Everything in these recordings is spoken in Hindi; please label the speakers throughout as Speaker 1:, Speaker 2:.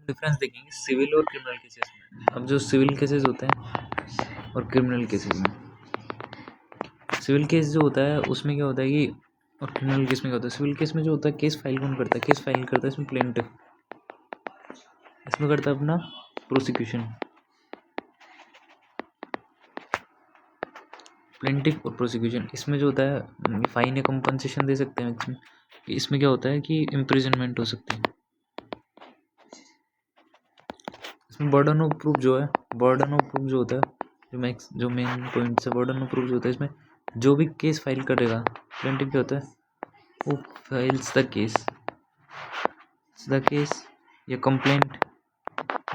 Speaker 1: डिफरेंस देखेंगे सिविल और क्रिमिनल केसेस में। अब जो सिविल केसेस होते हैं और क्रिमिनल केसेस में, सिविल केस जो होता है उसमें क्या होता है कि, और क्रिमिनल केस में क्या होता है, सिविल केस में जो होता है केस फाइल कौन करता है, केस फाइल करता है इसमें प्लेंटिफ, इसमें करता है अपना प्रोसिक्यूशन, प्लेंटिफ और प्रोसिक्यूशन। इसमें जो होता है फाइन या कंपनसेशन दे सकते हैं, इसमें क्या होता है कि इम्प्रिजनमेंट हो सकती है। इसमें बर्डन ऑफ प्रूफ जो है, बर्डन ऑफ प्रूफ जो होता है, जो मेन पॉइंट है, बर्डन ऑफ प्रूफ जो होता है इसमें, जो भी केस फाइल करेगा प्लेंटिफ क्या होता है, वो फाइल्स द केस या कंप्लेंट,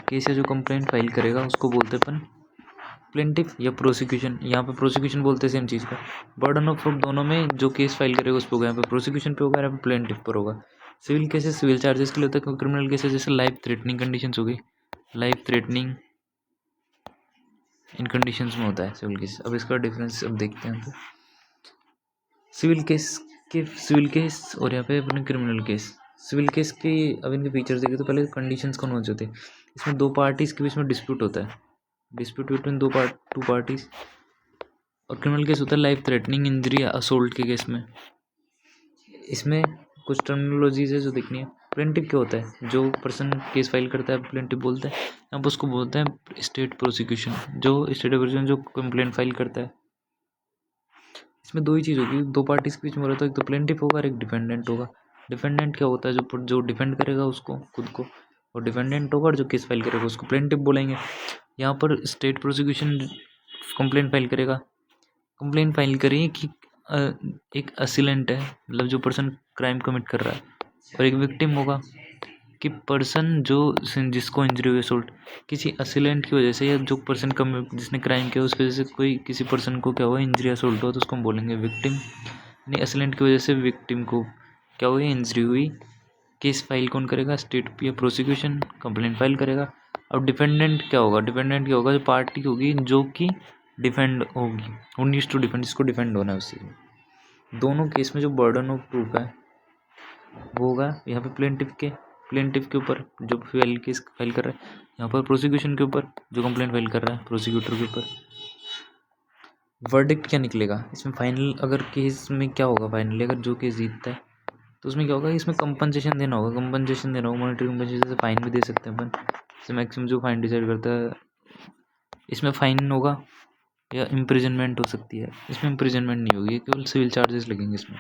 Speaker 1: केस या जो कंप्लेंट फाइल करेगा उसको बोलते हैं अपन प्लेंटिफ या प्रोसिक्यूशन। यहाँ पे प्रोसिक्यूशन बोलते हैं सेम चीज़ का। बर्डन ऑफ प्रूफ दोनों में जो केस फाइल करेगा उस पर होगा, यहाँ पे प्रोसिक्यूशन पे होगा, यहाँ पे प्लेंटिफ पर होगा। सिविल केसेस सिविल चार्जेस के लिए होता है, क्योंकि क्रिमिनल केसेस जैसे लाइफ थ्रेटनिंग कंडीशंस हो गई, लाइफ थ्रेटनिंग इन कंडीशंस में होता है सिविल केस। अब इसका डिफरेंस अब देखते हैं। तो सिविल केस और यहाँ पे अपने क्रिमिनल केस। सिविल केस के अब इनके फीचर्स देखें तो पहले कंडीशंस कौन कौन से होते हैं, इसमें दो पार्टीज के बीच में डिस्प्यूट होता है, डिस्प्यूट बिटवीन टू पार्टीज। और क्रिमिनल केस होता है लाइफ थ्रेटनिंग इंजरी या असोल्ट के केस में। इसमें कुछ टर्मिनोलॉजीज है जो देखनी है। प्लेंटिफ क्या होता है, जो पर्सन केस फाइल करता है प्लेंटिफ बोलते हैं, यहाँ पर उसको बोलते हैं स्टेट प्रोसिक्यूशन, जो स्टेट प्रोसिक्यूशन जो कंप्लेंट फाइल करता है। इसमें दो ही चीज़ होगी, दो पार्टीज के बीच में हो रहा था, एक तो प्लेंटिफ होगा और एक डिफेंडेंट होगा। डिफेंडेंट क्या होता है, जो डिफेंड करेगा उसको खुद को, और डिफेंडेंट होगा और जो केस फाइल करेगा उसको प्लेंटिफ बोलेंगे। यहाँ पर स्टेट प्रोसिक्यूशन कंप्लेंट फाइल करेगा, कंप्लेंट फाइल करिए कि एक असिलेंट है, मतलब जो पर्सन क्राइम कमिट कर रहा है, और एक विक्टिम होगा कि पर्सन जिसको इंजरी हुई असोल्ट किसी असिलेंट की वजह से, या जो पर्सन जिसने क्राइम किया उस वजह से कोई किसी पर्सन को क्या हुआ इंजरी असोल्ट हुआ, तो उसको हम बोलेंगे विक्टिम। यानी असिलेंट की वजह से विक्टिम को क्या हुई, इंजरी हुई। केस फाइल कौन करेगा, स्टेट या प्रोसिक्यूशन कंप्लेंट फाइल करेगा। और डिफेंडेंट क्या होगा, जो पार्टी होगी जो कि डिफेंड होगी, हु नीड्स टू डिफेंड, जिसको डिफेंड होना है उससे। दोनों केस में जो बर्डन ऑफ प्रूफ है वो होगा यहाँ पे प्लेंटिफ के ऊपर जो केस फाइल कर रहा है, यहाँ पर प्रोसिक्यूशन के ऊपर जो कंप्लेंट फाइल कर रहा है प्रोसिक्यूटर के ऊपर। वर्डिक्ट क्या निकलेगा इसमें, फाइनल अगर केस में क्या होगा, फाइनली अगर जो केस जीतता है तो उसमें क्या होगा, इसमें कंपनसेशन देना होगा, मॉनेटरी कंपनसेशन से फाइन भी दे सकते हैं अपन, इससे मैक्सिमम जो फाइन डिसाइड करता है। इसमें फाइन होगा या इम्प्रिजनमेंट हो सकती है, इसमें इम्प्रिजनमेंट नहीं होगी, केवल सिविल चार्जेस लगेंगे इसमें।